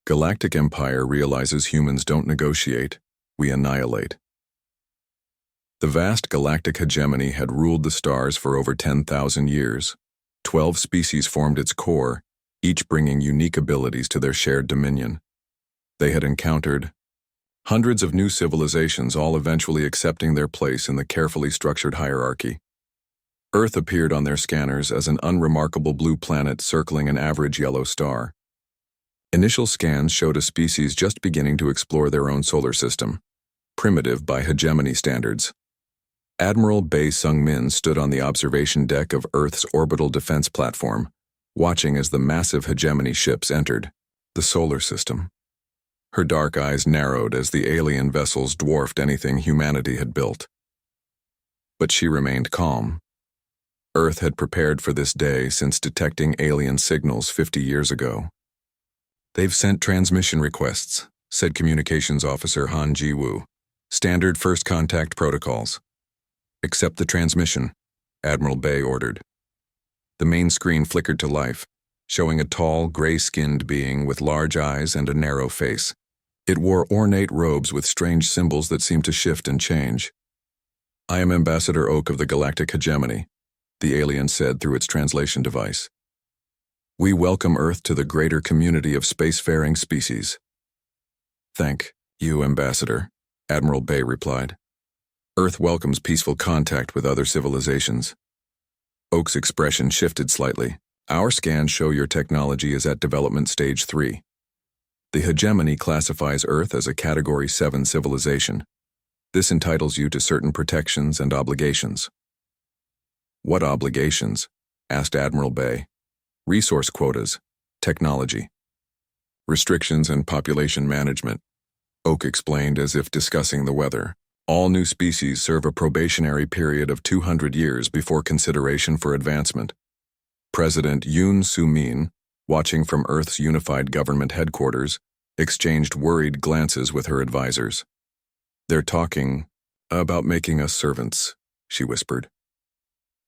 Galactic Empire realizes humans don't negotiate, we annihilate. The vast galactic hegemony had ruled the stars for over 10,000 years. 12 species formed its core, each bringing unique abilities to their shared dominion. They had encountered hundreds of new civilizations, all eventually accepting their place in the carefully structured hierarchy. Earth appeared on their scanners as an unremarkable blue planet circling an average yellow star. Initial scans showed a species just beginning to explore their own solar system, primitive by hegemony standards. Admiral Zhou stood on the observation deck of Earth's orbital defense platform, watching as the massive hegemony ships entered the solar system. Her dark eyes narrowed as the alien vessels dwarfed anything humanity had built. But she remained calm. Earth had prepared for this day since detecting alien signals 50 years ago. "They've sent transmission requests," said Communications Officer Han Ji-woo. "Standard first contact protocols." "Accept the transmission," Admiral Bay ordered. The main screen flickered to life, showing a tall, gray-skinned being with large eyes and a narrow face. It wore ornate robes with strange symbols that seemed to shift and change. "I am Ambassador Oak of the Galactic Hegemony," the alien said through its translation device. "We welcome Earth to the greater community of spacefaring species." "Thank you, Ambassador," Admiral Bay replied. "Earth welcomes peaceful contact with other civilizations." Oak's expression shifted slightly. "Our scans show your technology is at development stage 3. The hegemony classifies Earth as a Category 7 civilization. This entitles you to certain protections and obligations." "What obligations?" asked Admiral Bay. "Resource quotas, technology, restrictions and population management," Oak explained as if discussing the weather. "All new species serve a probationary period of 200 years before consideration for advancement." President Yoon Soo-min, watching from Earth's unified government headquarters, exchanged worried glances with her advisors. "They're talking about making us servants," she whispered.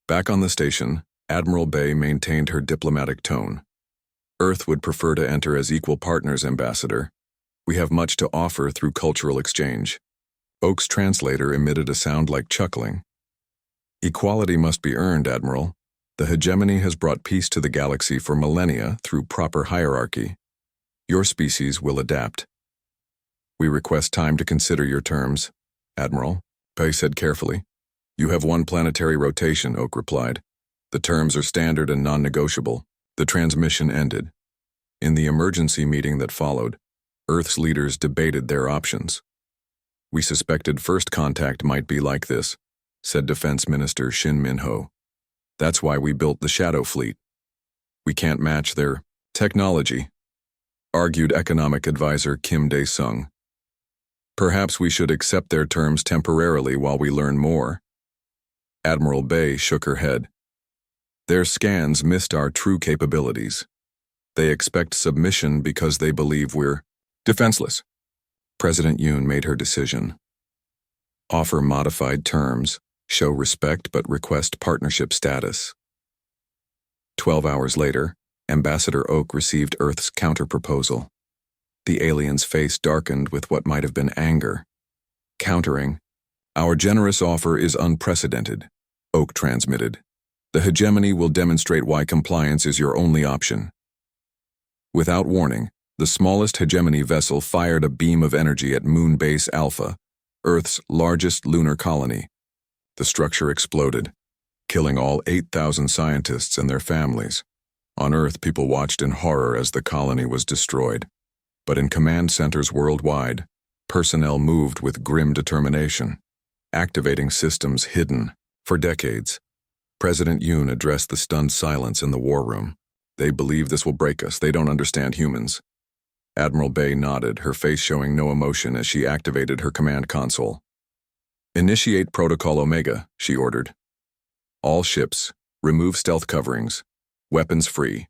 Back on the station, Admiral Bay maintained her diplomatic tone. "Earth would prefer to enter as equal partners, Ambassador. We have much to offer through cultural exchange." Oak's translator emitted a sound like chuckling. "Equality must be earned, Admiral. The hegemony has brought peace to the galaxy for millennia through proper hierarchy. Your species will adapt." "We request time to consider your terms, Admiral," Bay said carefully. "You have one planetary rotation," Oak replied. "The terms are standard and non-negotiable." The transmission ended. In the emergency meeting that followed, Earth's leaders debated their options. "We suspected first contact might be like this," said Defense Minister Shin Min-ho. "That's why we built the Shadow Fleet. We can't match their technology," argued Economic Advisor Kim Dae-sung. "Perhaps we should accept their terms temporarily while we learn more." Admiral Bay shook her head. "Their scans missed our true capabilities. They expect submission because they believe we're defenseless." President Yoon made her decision. "Offer modified terms, show respect but request partnership status." 12 hours later, Ambassador Oak received Earth's counterproposal. The alien's face darkened with what might have been anger. Countering, "Our generous offer is unprecedented," Oak transmitted. "The hegemony will demonstrate why compliance is your only option." Without warning, the smallest hegemony vessel fired a beam of energy at Moon Base Alpha, Earth's largest lunar colony. The structure exploded, killing all 8,000 scientists and their families. On Earth, people watched in horror as the colony was destroyed. But in command centers worldwide, personnel moved with grim determination, activating systems hidden for decades. President Yoon addressed the stunned silence in the war room. "They believe this will break us. They don't understand humans." Admiral Bay nodded, her face showing no emotion as she activated her command console. "Initiate Protocol Omega," she ordered. "All ships, remove stealth coverings, weapons free."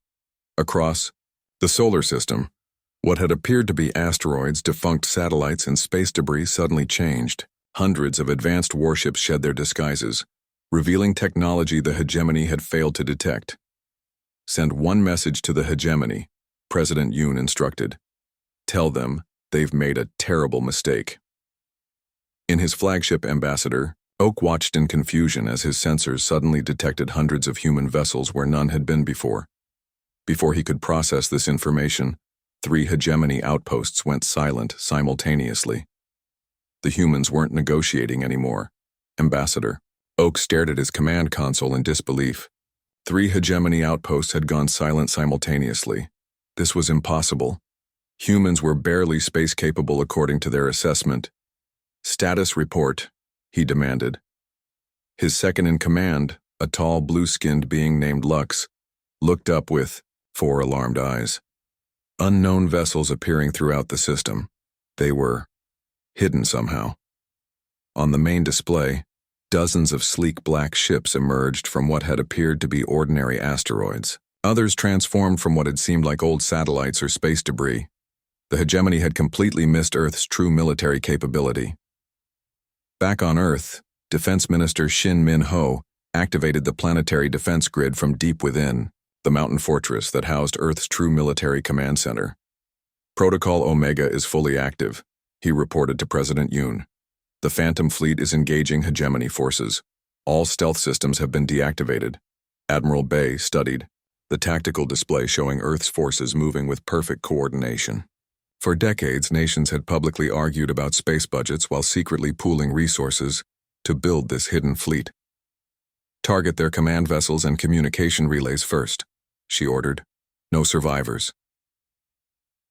Across the solar system, what had appeared to be asteroids, defunct satellites, and space debris suddenly changed. Hundreds of advanced warships shed their disguises, revealing technology the hegemony had failed to detect. "Send one message to the hegemony," President Yoon instructed. Tell them they've made a terrible mistake. In his flagship Ambassador, Oak watched in confusion as his sensors suddenly detected hundreds of human vessels where none had been before. Before he could process this information, 3 hegemony outposts went silent simultaneously. The humans weren't negotiating anymore. Ambassador. Oak stared at his command console in disbelief. 3 hegemony outposts had gone silent simultaneously. This was impossible. Humans were barely space-capable according to their assessment. Status report, he demanded. His second-in-command, a tall blue-skinned being named Lux, looked up with 4 alarmed eyes. Unknown vessels appearing throughout the system. They were hidden somehow. On the main display, dozens of sleek black ships emerged from what had appeared to be ordinary asteroids. Others transformed from what had seemed like old satellites or space debris. The hegemony had completely missed Earth's true military capability. Back on Earth, Defense Minister Shin Min-ho activated the planetary defense grid from deep within, the mountain fortress that housed Earth's true military command center. Protocol Omega is fully active, he reported to President Yoon. The Phantom Fleet is engaging hegemony forces. All stealth systems have been deactivated. Admiral Bay studied the tactical display showing Earth's forces moving with perfect coordination. For decades, nations had publicly argued about space budgets while secretly pooling resources to build this hidden fleet. Target their command vessels and communication relays first, she ordered. No survivors.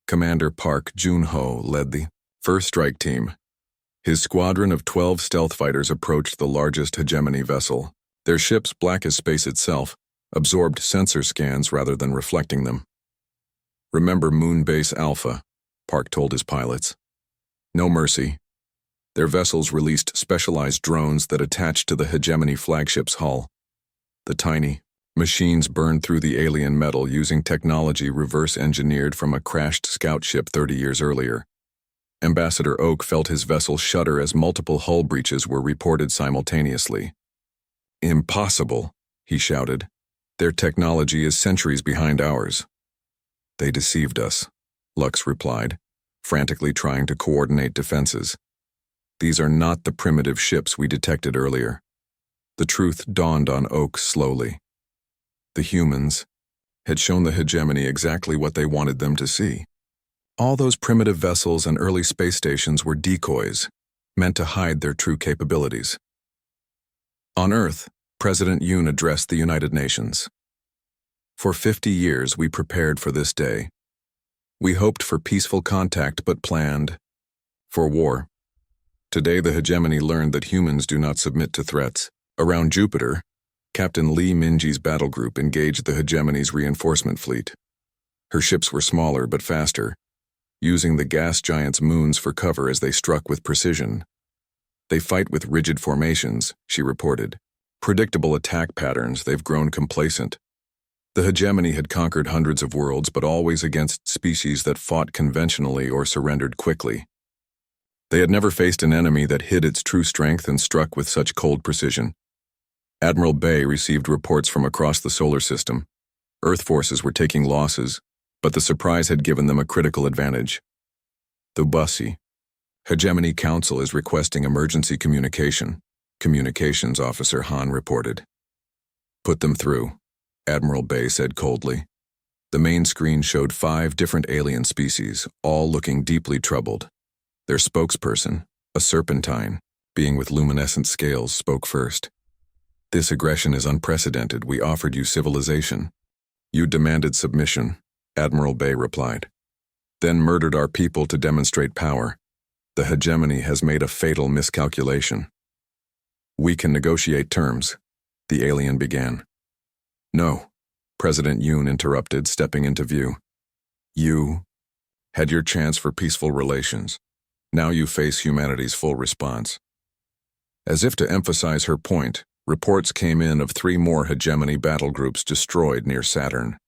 Commander Park Jun-ho led the first strike team. His squadron of 12 stealth fighters approached the largest hegemony vessel. Their ships, black as space itself, absorbed sensor scans rather than reflecting them. Remember Moon Base Alpha, Park told his pilots. No mercy. Their vessels released specialized drones that attached to the hegemony flagship's hull. The tiny machines burned through the alien metal using technology reverse-engineered from a crashed scout ship 30 years earlier. Ambassador Oak felt his vessel shudder as multiple hull breaches were reported simultaneously. Impossible, he shouted. Their technology is centuries behind ours. They deceived us, Lux replied, frantically trying to coordinate defenses. These are not the primitive ships we detected earlier. The truth dawned on Oak slowly. The humans had shown the hegemony exactly what they wanted them to see. All those primitive vessels and early space stations were decoys, meant to hide their true capabilities. On Earth, President Yoon addressed the United Nations. For 50 years, we prepared for this day. We hoped for peaceful contact but planned for war. Today, the hegemony learned that humans do not submit to threats. Around Jupiter, Captain Lee Minji's battle group engaged the hegemony's reinforcement fleet. Her ships were smaller but faster, using the gas giant's moons for cover as they struck with precision. They fight with rigid formations, she reported. Predictable attack patterns, they've grown complacent. The hegemony had conquered hundreds of worlds, but always against species that fought conventionally or surrendered quickly. They had never faced an enemy that hid its true strength and struck with such cold precision. Admiral Bay received reports from across the solar system. Earth forces were taking losses, but the surprise had given them a critical advantage. The BUSI, Hegemony Council, is requesting emergency communication, Communications Officer Han reported. Put them through, Admiral Bay said coldly. The main screen showed 5 different alien species, all looking deeply troubled. Their spokesperson, a serpentine, being with luminescent scales, spoke first. This aggression is unprecedented. We offered you civilization. You demanded submission, Admiral Bay replied. Then murdered our people to demonstrate power. The hegemony has made a fatal miscalculation. We can negotiate terms, the alien began. No, President Yoon interrupted, stepping into view. You had your chance for peaceful relations. Now you face humanity's full response. As if to emphasize her point, reports came in of 3 more hegemony battle groups destroyed near Saturn.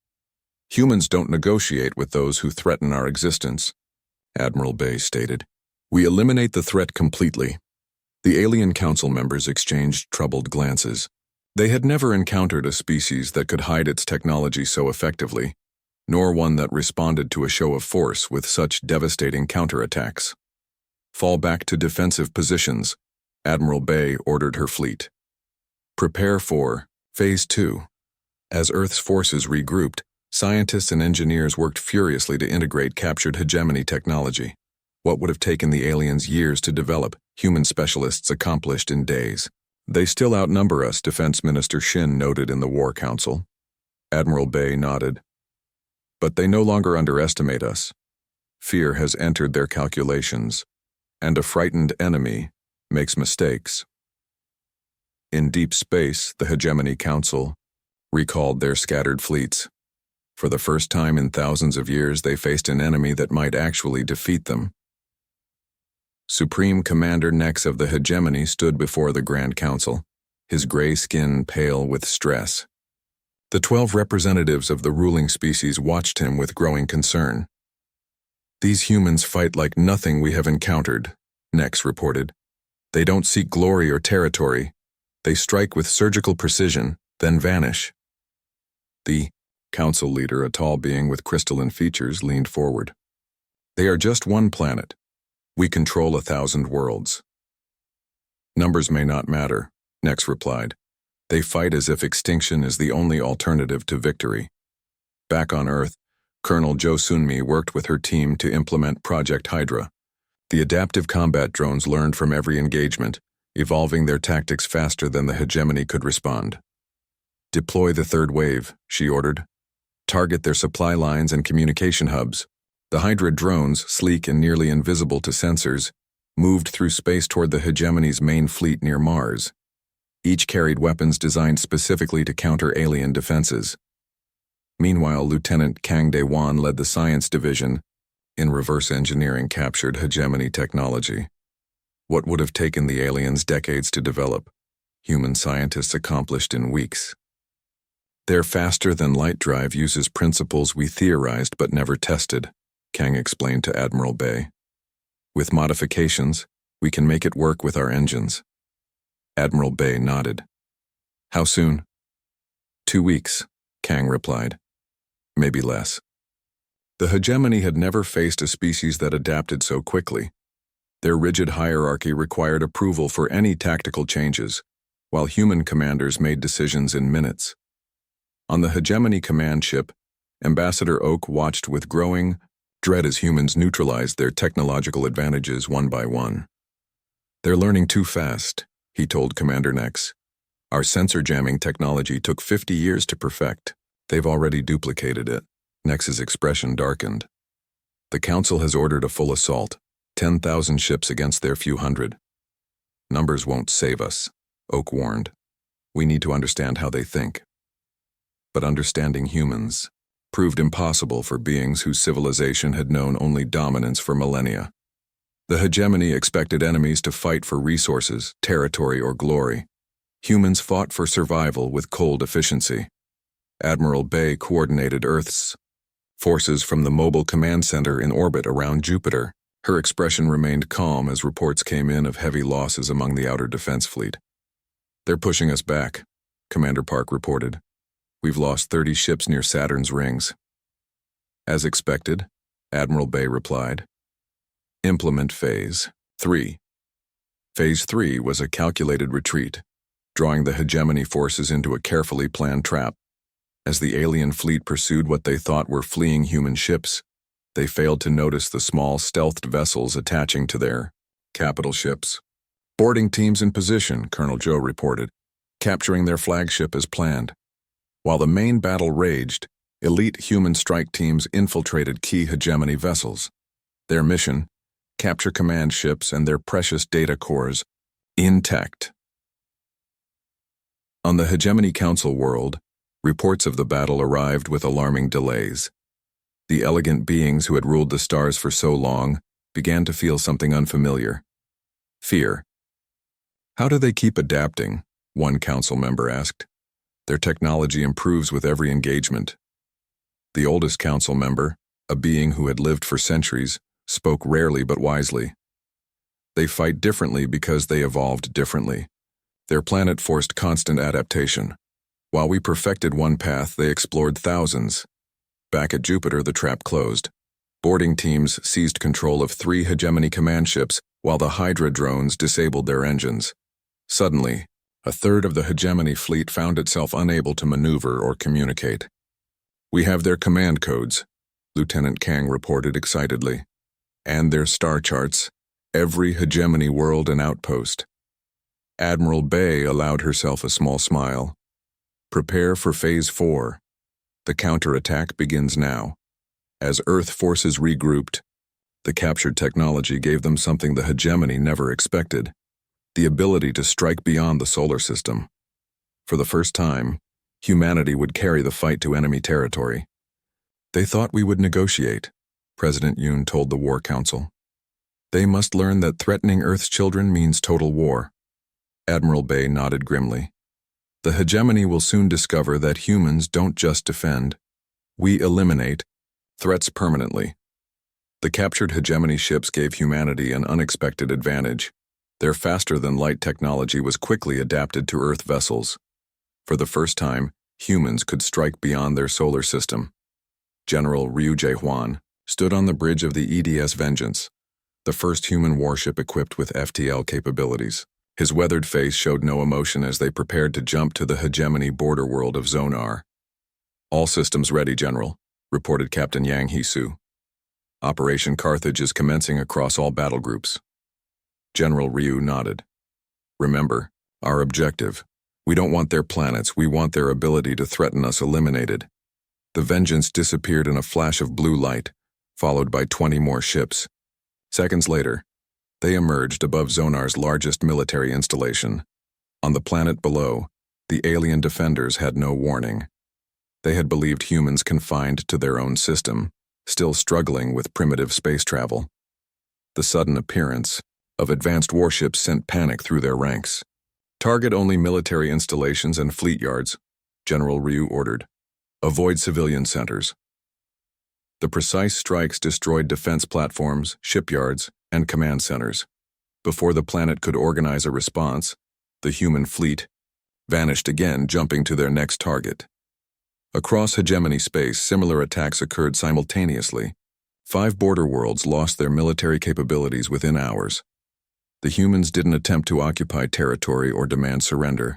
Humans don't negotiate with those who threaten our existence, Admiral Bay stated. We eliminate the threat completely. The alien council members exchanged troubled glances. They had never encountered a species that could hide its technology so effectively. nor one that responded to a show of force with such devastating counterattacks. Fall back to defensive positions, Admiral Bay ordered her fleet. Prepare for Phase 2. As Earth's forces regrouped, scientists and engineers worked furiously to integrate captured hegemony technology. What would have taken the aliens years to develop, human specialists accomplished in days. They still outnumber us, Defense Minister Shin noted in the War Council. Admiral Bay nodded. But they no longer underestimate us. Fear has entered their calculations, and a frightened enemy makes mistakes. In deep space, the Hegemony Council recalled their scattered fleets. For the first time in thousands of years, they faced an enemy that might actually defeat them. Supreme Commander Nex of the Hegemony stood before the Grand Council, his gray skin pale with stress. The 12 representatives of the ruling species watched him with growing concern. These humans fight like nothing we have encountered, Nex reported. They don't seek glory or territory. They strike with surgical precision, then vanish. The council leader, a tall being with crystalline features, leaned forward. They are just one planet. We control 1,000 worlds. Numbers may not matter, Nex replied. They fight as if extinction is the only alternative to victory. Back on Earth, Colonel Jo Sunmi worked with her team to implement Project Hydra. The adaptive combat drones learned from every engagement, evolving their tactics faster than the hegemony could respond. Deploy the third wave, she ordered. Target their supply lines and communication hubs. The Hydra drones, sleek and nearly invisible to sensors, moved through space toward the hegemony's main fleet near Mars. Each carried weapons designed specifically to counter alien defenses. Meanwhile, Lieutenant Kang De-wan led the science division in reverse engineering captured hegemony technology. What would have taken the aliens decades to develop, human scientists accomplished in weeks. Their faster-than-light drive uses principles we theorized but never tested, Kang explained to Admiral Bay. With modifications, we can make it work with our engines. Admiral Bay nodded. How soon? 2 weeks, Kang replied. Maybe less. The hegemony had never faced a species that adapted so quickly. Their rigid hierarchy required approval for any tactical changes, while human commanders made decisions in minutes. On the hegemony command ship, Ambassador Oak watched with growing dread as humans neutralized their technological advantages one by one. They're learning too fast, he told Commander Nex. Our sensor jamming technology took 50 years to perfect. They've already duplicated it. Nex's expression darkened. The Council has ordered a full assault, 10,000 ships against their few hundred. Numbers won't save us, Oak warned. We need to understand how they think. But understanding humans proved impossible for beings whose civilization had known only dominance for millennia. The hegemony expected enemies to fight for resources, territory, or glory. Humans fought for survival with cold efficiency. Admiral Bay coordinated Earth's forces from the mobile command center in orbit around Jupiter. Her expression remained calm as reports came in of heavy losses among the outer defense fleet. They're pushing us back, Commander Park reported. We've lost 30 ships near Saturn's rings. As expected, Admiral Bay replied. Implement Phase 3. Phase 3 was a calculated retreat, drawing the hegemony forces into a carefully planned trap. As the alien fleet pursued what they thought were fleeing human ships, they failed to notice the small stealthed vessels attaching to their capital ships. Boarding teams in position, Colonel Zhou reported, capturing their flagship as planned. While the main battle raged, elite human strike teams infiltrated key hegemony vessels. Their mission, capture command ships and their precious data cores intact. On the Hegemony Council world, reports of the battle arrived with alarming delays. The elegant beings who had ruled the stars for so long began to feel something unfamiliar. Fear. How do they keep adapting? One council member asked. Their technology improves with every engagement. The oldest council member, a being who had lived for centuries, spoke rarely but wisely. They fight differently because they evolved differently. Their planet forced constant adaptation. While we perfected one path, they explored thousands. Back at Jupiter, the trap closed. Boarding teams seized control of 3 hegemony command ships while the Hydra drones disabled their engines. Suddenly, a third of the hegemony fleet found itself unable to maneuver or communicate. "We have their command codes," Lieutenant Kang reported excitedly. "And their star charts, every hegemony world and outpost." Admiral Bay allowed herself a small smile. "Prepare for Phase 4. The counterattack begins now." As Earth forces regrouped, the captured technology gave them something the hegemony never expected: the ability to strike beyond the solar system. For the first time, humanity would carry the fight to enemy territory. "They thought we would negotiate," President Yoon told the War Council. "They must learn that threatening Earth's children means total war." Admiral Bay nodded grimly. "The hegemony will soon discover that humans don't just defend. We eliminate threats permanently." The captured hegemony ships gave humanity an unexpected advantage. Their faster-than-light technology was quickly adapted to Earth vessels. For the first time, humans could strike beyond their solar system. General Ryu Jae-hwan stood on the bridge of the EDS Vengeance, the first human warship equipped with FTL capabilities. His weathered face showed no emotion as they prepared to jump to the hegemony border world of Zonar. "All systems ready, General," reported Captain Yang Hee-soo. "Operation Carthage is commencing across all battle groups." General Ryu nodded. "Remember, our objective. We don't want their planets, we want their ability to threaten us eliminated." The Vengeance disappeared in a flash of blue light, followed by 20 more ships. Seconds later, they emerged above Zonar's largest military installation. On the planet below, the alien defenders had no warning. They had believed humans confined to their own system, still struggling with primitive space travel. The sudden appearance of advanced warships sent panic through their ranks. "Target only military installations and fleet yards," General Ryu ordered. "Avoid civilian centers." The precise strikes destroyed defense platforms, shipyards, and command centers. Before the planet could organize a response, the human fleet vanished again, jumping to their next target. Across hegemony space, similar attacks occurred simultaneously. 5 border worlds lost their military capabilities within hours. The humans didn't attempt to occupy territory or demand surrender.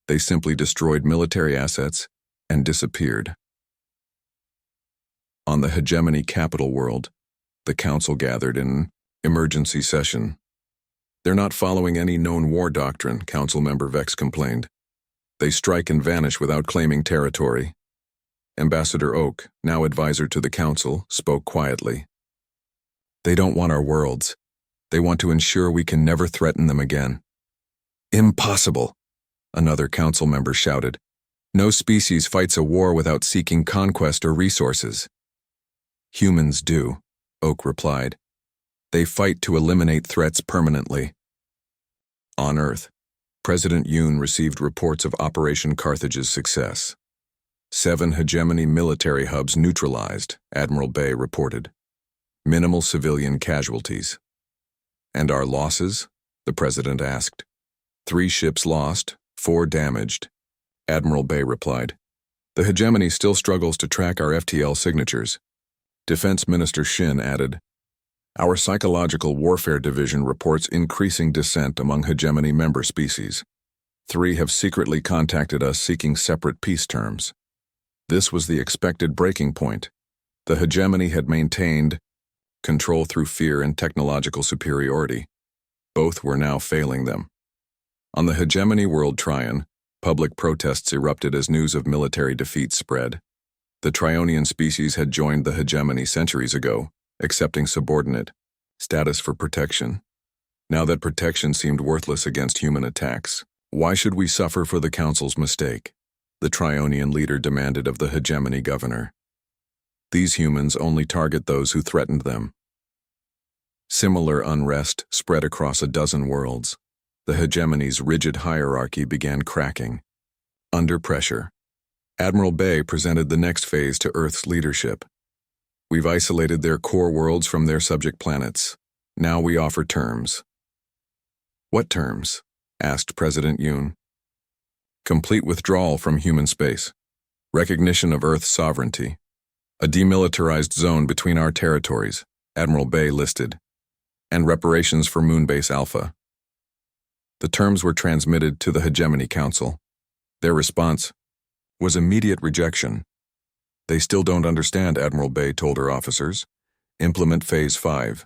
They simply destroyed military assets and disappeared. On the hegemony capital world, the council gathered in emergency session. "They're not following any known war doctrine," Council Member Vex complained. "They strike and vanish without claiming territory." Ambassador Oak, now advisor to the council, spoke quietly. "They don't want our worlds. They want to ensure we can never threaten them again." "Impossible," another council member shouted. "No species fights a war without seeking conquest or resources." "Humans do," Oak replied. "They fight to eliminate threats permanently." On Earth, President Yoon received reports of Operation Carthage's success. 7 hegemony military hubs neutralized, Admiral Bay reported. Minimal civilian casualties. "And our losses?" the President asked. 3 ships lost, 4 damaged. Admiral Bay replied. "The hegemony still struggles to track our FTL signatures." Defense Minister Shin added, "Our Psychological Warfare Division reports increasing dissent among hegemony member species. 3 have secretly contacted us seeking separate peace terms." This was the expected breaking point. The hegemony had maintained control through fear and technological superiority. Both were now failing them. On the hegemony world Trion, public protests erupted as news of military defeat spread. The Trionian species had joined the hegemony centuries ago, accepting subordinate status for protection. Now that protection seemed worthless against human attacks. "Why should we suffer for the Council's mistake?" the Trionian leader demanded of the hegemony governor. "These humans only target those who threatened them." Similar unrest spread across a dozen worlds. The hegemony's rigid hierarchy began cracking. Under pressure, Admiral Bay presented the next phase to Earth's leadership. "We've isolated their core worlds from their subject planets. Now we offer terms." "What terms?" asked President Yoon. "Complete withdrawal from human space. Recognition of Earth's sovereignty. A demilitarized zone between our territories, Admiral Bay listed, and reparations for Moonbase Alpha. The terms were transmitted to the Hegemony Council. Their response was immediate rejection. They still don't understand, Admiral Bay told her officers. Implement Phase 5.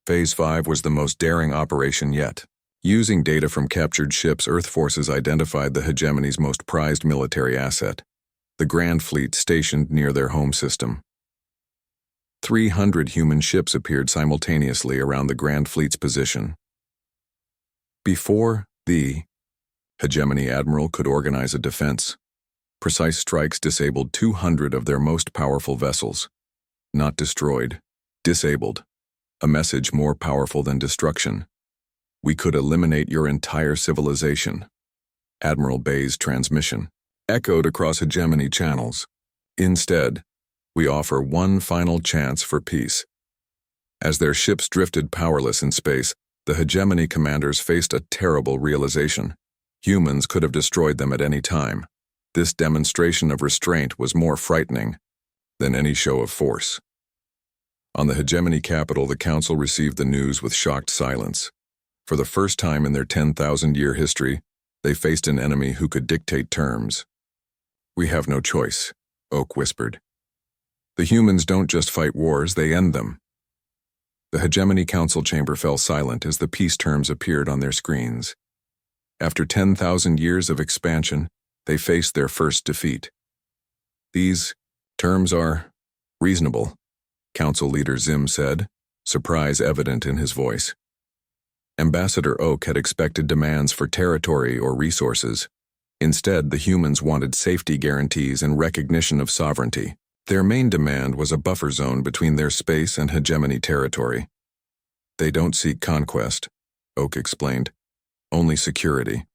Phase 5 was the most daring operation yet. Using data from captured ships, Earth forces identified the Hegemony's most prized military asset, the Grand Fleet stationed near their home system. 300 human ships appeared simultaneously around the Grand Fleet's position. Before the Hegemony Admiral could organize a defense, precise strikes disabled 200 of their most powerful vessels. Not destroyed, disabled. A message more powerful than destruction. We could eliminate your entire civilization. Admiral Bay's transmission echoed across Hegemony channels. Instead, we offer one final chance for peace. As their ships drifted powerless in space, the Hegemony commanders faced a terrible realization. Humans could have destroyed them at any time. This demonstration of restraint was more frightening than any show of force. On the Hegemony capital, the Council received the news with shocked silence. For the first time in their 10,000-year history, they faced an enemy who could dictate terms. We have no choice, Oak whispered. The humans don't just fight wars, they end them. The Hegemony Council chamber fell silent as the peace terms appeared on their screens. After 10,000 years of expansion, they faced their first defeat. These terms are reasonable, Council Leader Zim said, surprise evident in his voice. Ambassador Oak had expected demands for territory or resources. Instead, the humans wanted safety guarantees and recognition of sovereignty. Their main demand was a buffer zone between their space and Hegemony territory. They don't seek conquest, Oak explained, only security.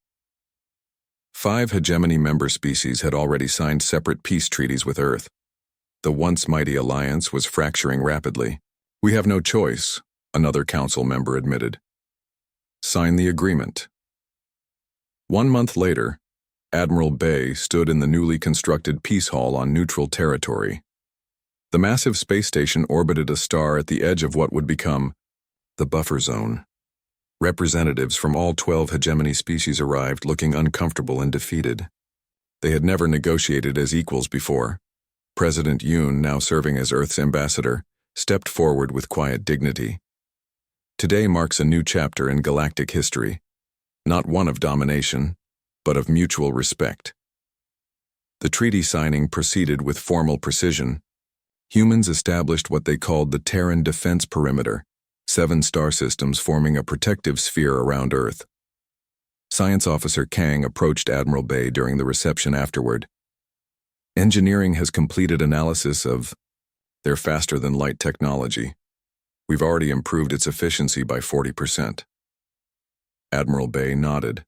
5 Hegemony member species had already signed separate peace treaties with Earth. The once mighty alliance was fracturing rapidly. We have no choice, another council member admitted. Sign the agreement. 1 month later, Admiral Bay stood in the newly constructed Peace Hall on neutral territory. The massive space station orbited a star at the edge of what would become the buffer zone. Representatives from all 12 Hegemony species arrived looking uncomfortable and defeated. They had never negotiated as equals before. President Yoon, now serving as Earth's ambassador, stepped forward with quiet dignity. Today marks a new chapter in galactic history, not one of domination, but of mutual respect. The treaty signing proceeded with formal precision. Humans established what they called the Terran Defense Perimeter, 7 star systems forming a protective sphere around Earth. Science Officer Kang approached Admiral Bay during the reception afterward. Engineering has completed analysis of their faster-than-light technology. We've already improved its efficiency by 40%. Admiral Bay nodded.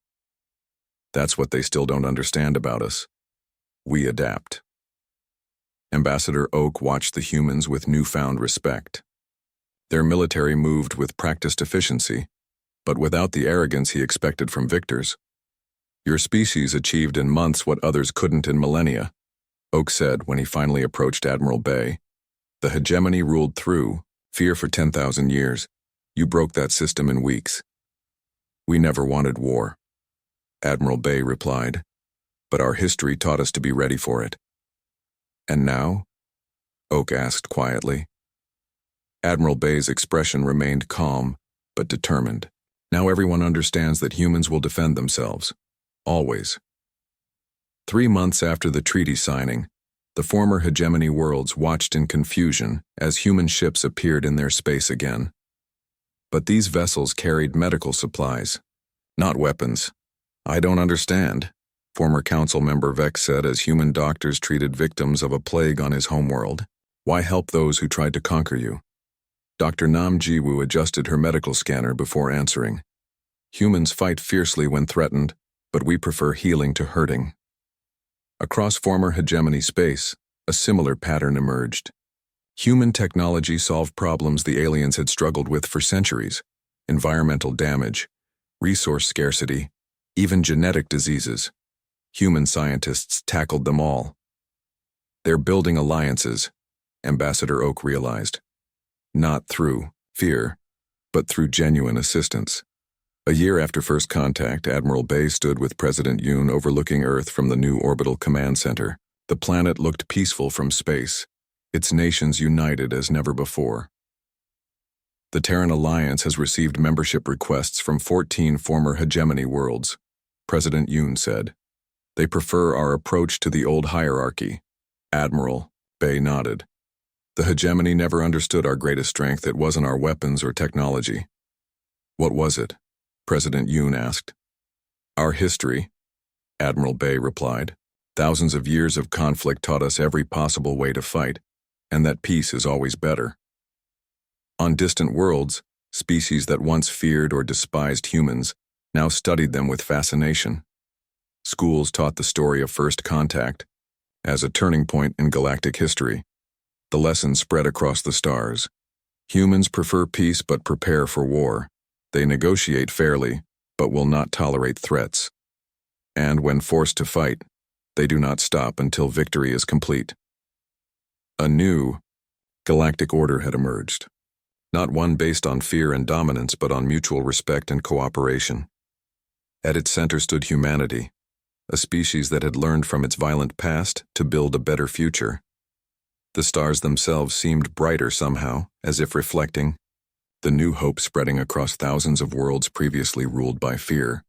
That's what they still don't understand about us. We adapt. Ambassador Oak watched the humans with newfound respect. Their military moved with practiced efficiency, but without the arrogance he expected from victors. Your species achieved in months what others couldn't in millennia, Oak said when he finally approached Admiral Bay. The Hegemony ruled through fear for 10,000 years. You broke that system in weeks. We never wanted war, Admiral Bay replied, but our history taught us to be ready for it. And now? Oak asked quietly. Admiral Bay's expression remained calm, but determined. Now everyone understands that humans will defend themselves. Always. 3 months after the treaty signing, the former Hegemony worlds watched in confusion as human ships appeared in their space again. But these vessels carried medical supplies, not weapons. I don't understand, former council member Vex said as human doctors treated victims of a plague on his homeworld. Why help those who tried to conquer you? Dr. Nam Jiwoo adjusted her medical scanner before answering. Humans fight fiercely when threatened, but we prefer healing to hurting. Across former Hegemony space, a similar pattern emerged. Human technology solved problems the aliens had struggled with for centuries: environmental damage, resource scarcity, even genetic diseases. Human scientists tackled them all. They're building alliances, Ambassador Oak realized. Not through fear, but through genuine assistance. A year after first contact, Admiral Bay stood with President Yoon overlooking Earth from the new orbital command center. The planet looked peaceful from space, its nations united as never before. The Terran Alliance has received membership requests from 14 former hegemony worlds, President Yoon said. They prefer our approach to the old hierarchy. Admiral Bay nodded. The hegemony never understood our greatest strength. It wasn't our weapons or technology. What was it? President Yoon asked. Our history, Admiral Bay replied. Thousands of years of conflict taught us every possible way to fight, and that peace is always better. On distant worlds, species that once feared or despised humans now studied them with fascination. Schools taught the story of first contact as a turning point in galactic history. The lesson spread across the stars. Humans prefer peace but prepare for war. They negotiate fairly, but will not tolerate threats. And when forced to fight, they do not stop until victory is complete. A new galactic order had emerged. Not one based on fear and dominance, but on mutual respect and cooperation. At its center stood humanity, a species that had learned from its violent past to build a better future. The stars themselves seemed brighter somehow, as if reflecting the new hope spreading across thousands of worlds previously ruled by fear.